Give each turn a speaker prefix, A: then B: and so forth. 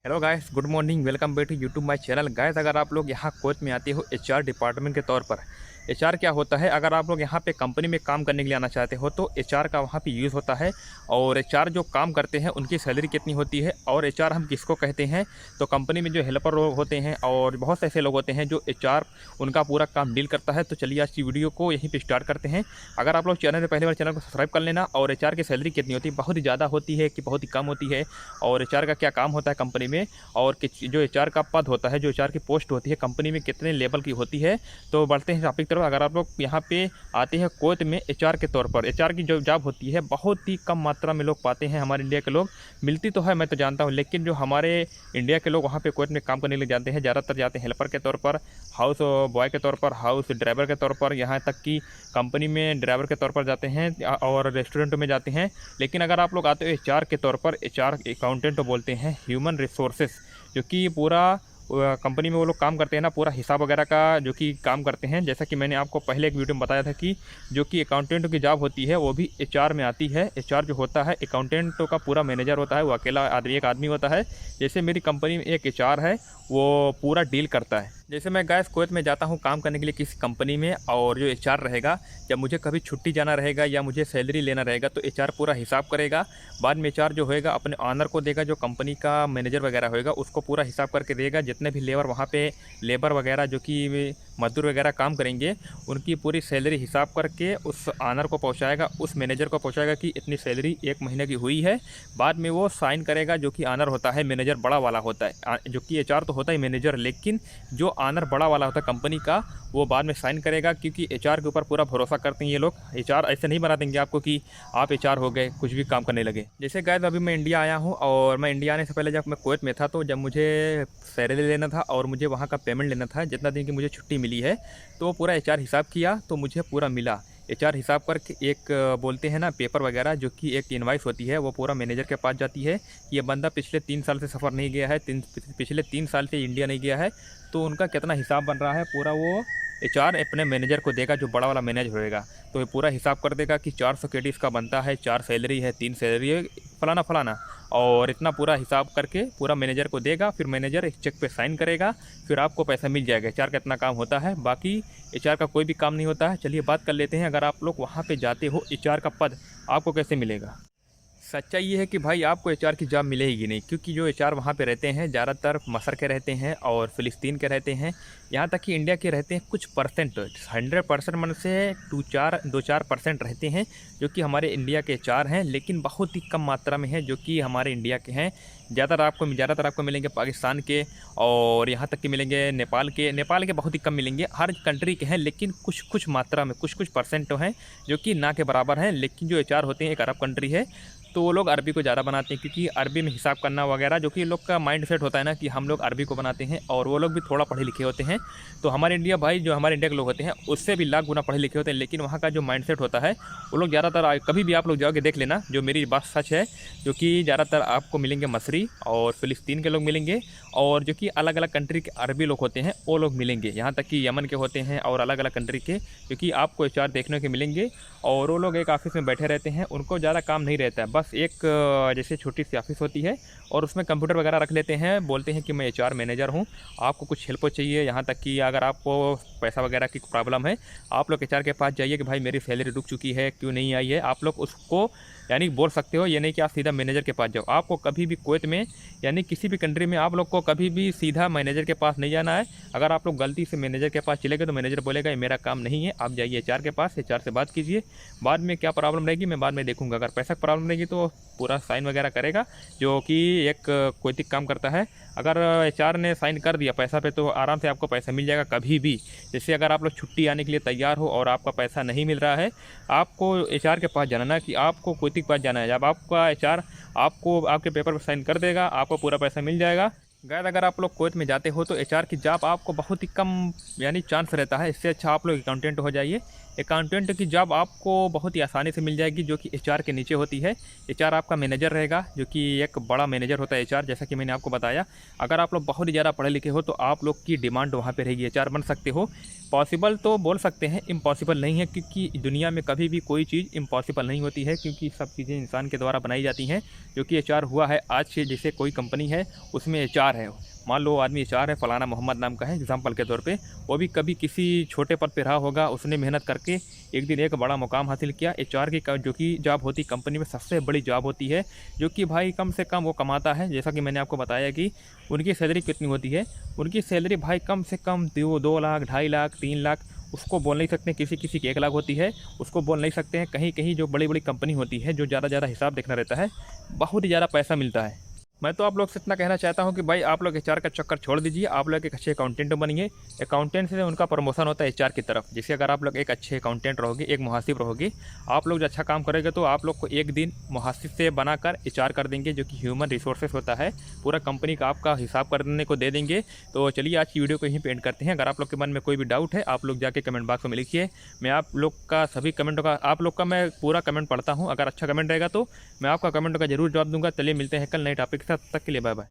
A: Hello guys, good morning. Welcome back to YouTube my channel. Guys, अगर आप लोग यहाँ कोच में आते हो एचआर डिपार्टमेंट के तौर पर, एचआर क्या होता है? अगर आप लोग यहाँ पे कंपनी में काम करने के लिए आना चाहते हो तो एचआर का वहाँ पे यूज़ होता है। और एचआर जो काम करते हैं उनकी सैलरी कितनी होती है और एचआर हम किसको कहते हैं? तो कंपनी में जो हेल्पर लोग होते हैं और बहुत से ऐसे लोग होते हैं जो एचआर उनका पूरा काम डील करता है। तो चलिए आज की वीडियो को यहीं पर स्टार्ट करते हैं। अगर आप लोग चैनल पर पहली बार, चैनल को सब्सक्राइब कर लेना। और एचआर की सैलरी कितनी होती है, बहुत ही ज़्यादा होती है कि बहुत ही कम होती है, और एचआर का क्या काम होता है कंपनी में, और जो एचआर का पद होता है, जो एचआर की पोस्ट होती है कंपनी में कितने लेवल की होती है। तो बढ़ते हैं टॉपिक की तरफ। अगर आप लोग यहाँ पे आते हैं कोच में एचआर के तौर पर, एचआर की जो जॉब होती है बहुत ही कम मात्रा में लोग पाते हैं। हमारे इंडिया के लोग, मिलती तो है मैं तो जानता हूँ, लेकिन जो हमारे इंडिया के लोग वहाँ पे कोच में काम करने के लिए जाते हैं, ज़्यादातर जाते हैं हेल्पर के तौर पर, हाउस बॉय के तौर पर, हाउस ड्राइवर के तौर पर, यहाँ तक कि कंपनी में ड्राइवर के तौर पर जाते हैं और रेस्टोरेंट में जाते हैं। लेकिन अगर आप लोग आते हो एचआर के तौर पर, एचआर अकाउंटेंट बोलते हैं, ह्यूमन रिसोर्सेज, जो कि पूरा कंपनी में वो लोग काम करते हैं ना, पूरा हिसाब वगैरह का जो कि काम करते हैं। जैसा कि मैंने आपको पहले एक वीडियो में बताया था कि जो कि अकाउंटेंट की जॉब होती है वो भी एचआर में आती है। एचआर जो होता है अकाउंटेंट का पूरा मैनेजर होता है, वो अकेला एक आदमी होता है। जैसे मेरी कंपनी में एक एचआर है, वो पूरा डील करता है। जैसे मैं गैस कुवैत में जाता हूँ काम करने के लिए किसी कंपनी में, और जो एचआर रहेगा, जब मुझे कभी छुट्टी जाना रहेगा या मुझे सैलरी लेना रहेगा तो एचआर पूरा हिसाब करेगा। बाद में एचआर जो होएगा अपने ऑनर को देगा, जो कंपनी का मैनेजर वगैरह होएगा उसको पूरा हिसाब करके देगा। जितने भी लेबर वहाँ पे लेबर वगैरह जो कि मजदूर वगैरह काम करेंगे, उनकी पूरी सैलरी हिसाब करके उस ऑनर को पहुँचाएगा, उस मैनेजर को पहुँचाएगा कि इतनी सैलरी एक महीने की हुई है। बाद में वो साइन करेगा, जो कि ऑनर होता है, मैनेजर बड़ा वाला होता है, जो कि एचआर तो होता है मैनेजर, लेकिन जो ऑनर बड़ा वाला होता है कंपनी का, वो बाद में साइन करेगा। क्योंकि एचआर के ऊपर पूरा भरोसा करते हैं ये लोग। एचआर ऐसे नहीं बना देंगे आपको कि आप एचआर हो गए, कुछ भी काम करने लगे। जैसे गाइस, अभी मैं इंडिया आया हूँ, और मैं इंडिया आने से पहले जब मैं कुवैत में था, तो जब मुझे सैलरी लेना था और मुझे वहाँ का पेमेंट लेना था, जितना दिन की मुझे छुट्टी मिली है, तो पूरा एचआर हिसाब किया तो मुझे पूरा मिला। एचआर हिसाब करके एक बोलते हैं ना पेपर वगैरह, जो कि एक इनवाइस होती है, वो पूरा मैनेजर के पास जाती है। ये बंदा पिछले 3 साल से सफ़र नहीं गया है, पिछले 3 साल से इंडिया नहीं गया है, तो उनका कितना हिसाब बन रहा है पूरा वो एचआर अपने मैनेजर को देगा, जो बड़ा वाला मैनेजर होएगा। तो ये पूरा हिसाब कर देगा कि 400 केडी इसका बनता है, 4 सैलरी है, 3 सैलरी है, फलाना फलाना, और इतना पूरा हिसाब करके पूरा मैनेजर को देगा। फिर मैनेजर एक चेक पे साइन करेगा, फिर आपको पैसा मिल जाएगा। एचआर का इतना काम होता है, बाकी एचआर का कोई भी काम नहीं होता है। चलिए बात कर लेते हैं, अगर आप लोग वहाँ पे जाते हो एचआर का पद आपको कैसे मिलेगा। सच्चाई ये है कि भाई आपको एचआर की जॉब मिलेगी नहीं, क्योंकि जो एचआर वहाँ पे रहते हैं ज़्यादातर मसर के रहते हैं और फ़िलिस्तीन के रहते हैं, यहाँ तक कि इंडिया के रहते हैं कुछ परसेंट। 100% मन से 2-4% रहते हैं जो कि हमारे इंडिया के एचआर हैं, लेकिन बहुत ही कम मात्रा में है जो कि हमारे इंडिया के हैं। ज़्यादातर आपको मिलेंगे पाकिस्तान के, और यहाँ तक कि मिलेंगे नेपाल के बहुत ही कम मिलेंगे। हर कंट्री के हैं, लेकिन कुछ मात्रा में कुछ परसेंट तो हैं जो कि ना के बराबर हैं। लेकिन जो एचआर होते हैं, एक अरब कंट्री है, तो वो लोग अरबी को ज़्यादा बनाते हैं, क्योंकि अरबी में हिसाब करना वगैरह, जो कि लोग का माइंड सेट होता है ना कि हम लोग अरबी को बनाते हैं, और वो लोग भी थोड़ा पढ़े लिखे होते हैं। तो हमारे इंडिया भाई, जो हमारे इंडिया के लोग होते हैं उससे भी लाख गुना पढ़े लिखे होते हैं, लेकिन वहाँ का जो माइंड सेट होता है, वो लोग ज़्यादातर, कभी भी आप लोग जाओगे देख लेना, जो मेरी बात सच है, जो कि ज़्यादातर आपको मिलेंगे मसरी और फ़िलिस्तीन के लोग मिलेंगे, और जो कि अलग अलग कंट्री के अरबी लोग होते हैं वो लोग मिलेंगे, यहाँ तक कि यमन के होते हैं और अलग अलग कंट्री के, जो कि आपको एचआर देखने के मिलेंगे। और वो लोग एक ऑफिस में बैठे रहते हैं, उनको ज़्यादा काम नहीं रहता है, बस एक जैसे छोटी सी ऑफिस होती है और उसमें कंप्यूटर वगैरह रख लेते हैं, बोलते हैं कि मैं एचआर मैनेजर हूँ, आपको कुछ हेल्प चाहिए, यहाँ तक कि अगर आपको पैसा वगैरह की प्रॉब्लम है, आप लोग एचआर के पास जाइए कि भाई मेरी सैलरी रुक चुकी है, क्यों नहीं आई है, आप लोग उसको यानी बोल सकते हो। ये नहीं कि आप सीधा मैनेजर के पास जाओ। आपको कभी भी कुवैत में यानी किसी भी कंट्री में आप लोग को कभी भी सीधा मैनेजर के पास नहीं जाना है। अगर आप लोग गलती से मैनेजर के पास चले गए तो मैनेजर बोलेगा ये मेरा काम नहीं है, आप जाइए एचआर के पास, एचआर से बात कीजिए, बाद में क्या प्रॉब्लम रहेगी मैं बाद में देखूंगा। अगर पैसा की प्रॉब्लम रहेगी तो पूरा साइन वगैरह करेगा, जो कि एक कोई काम करता है। अगर एचआर ने साइन कर दिया पैसा पे तो आराम से आपको पैसा मिल जाएगा कभी भी। जैसे अगर आप लोग छुट्टी आने के लिए तैयार हो और आपका पैसा नहीं मिल रहा है, आपको एचआर के पास जाना ना, कि आपको कोई के पास जाना है। जब आपका एचआर आपको आपके पेपर पर साइन कर देगा, आपको पूरा पैसा मिल जाएगा। गाइस, अगर आप लोग कुवैत में जाते हो तो एचआर की जॉब आपको बहुत ही कम यानी चांस रहता है। इससे अच्छा आप लोग अकाउंटेंट हो जाइए। अकाउंटेंट की जॉब आपको बहुत ही आसानी से मिल जाएगी, जो कि एचआर के नीचे होती है। एचआर आपका मैनेजर रहेगा, जो कि एक बड़ा मैनेजर होता है एचआर, जैसा कि मैंने आपको बताया। अगर आप लोग बहुत ही ज़्यादा पढ़े लिखे हो तो आप लोग की डिमांड वहाँ पे रहेगी, एचआर बन सकते हो। पॉसिबल तो बोल सकते हैं, इम्पॉसिबल नहीं है, क्योंकि दुनिया में कभी भी कोई चीज़ इम्पॉसिबल नहीं होती है, क्योंकि सब चीज़ें इंसान के द्वारा बनाई जाती हैं। जो कि एचआर हुआ है आज से, जैसे कोई कंपनी है उसमें एचआर है, मान लो आदमी एचआर है, फलाना मोहम्मद नाम का है एग्जाम्पल के तौर पे, वो भी कभी किसी छोटे पद पे रहा होगा, उसने मेहनत करके एक दिन एक बड़ा मुकाम हासिल किया। एचआर की जो कि जॉब होती कंपनी में सबसे बड़ी जॉब होती है, जो कि भाई कम से कम वो कमाता है, जैसा कि मैंने आपको बताया कि उनकी सैलरी कितनी होती है। उनकी सैलरी भाई कम से कम 2 लाख, 2.5 लाख, 3 लाख, उसको बोल नहीं सकते, किसी किसी की 1 लाख होती है, उसको बोल नहीं सकते हैं। कहीं कहीं जो बड़ी बड़ी कंपनी होती है, जो ज़्यादा हिसाब देखना रहता है, बहुत ही ज़्यादा पैसा मिलता है। मैं तो आप लोग से इतना कहना चाहता हूँ कि भाई आप लोग एचआर का चक्कर छोड़ दीजिए, आप लोग एक अच्छे अकाउंटेंट बनिए। अकाउंटेंट से उनका प्रमोशन होता है एचआर की तरफ। जैसे अगर आप लोग एक अच्छे अकाउंटेंट रहोगे, एक मुहासिब रहोगे, आप लोग जो अच्छा काम करेंगे तो आप लोग को एक दिन मुहासिब से बनाकर एचआर कर देंगे, जो कि ह्यूमन रिसोर्सेज होता है, पूरा कंपनी का आपका हिसाब करने को दे देंगे। तो चलिए आज की वीडियो को यहीं पे एंड करते हैं। अगर आप लोग के मन में कोई भी डाउट है, आप लोग जाके कमेंट बॉक्स में लिखिए। मैं आप लोग का सभी कमेंटों का, आप लोग का मैं पूरा कमेंट पढ़ता हूँ। अगर अच्छा कमेंट रहेगा तो मैं आपका कमेंट का जरूर जवाब दूंगा। चलिए मिलते हैं कल नए टॉपिक के साथ, तब तक के लिए बाय बाय।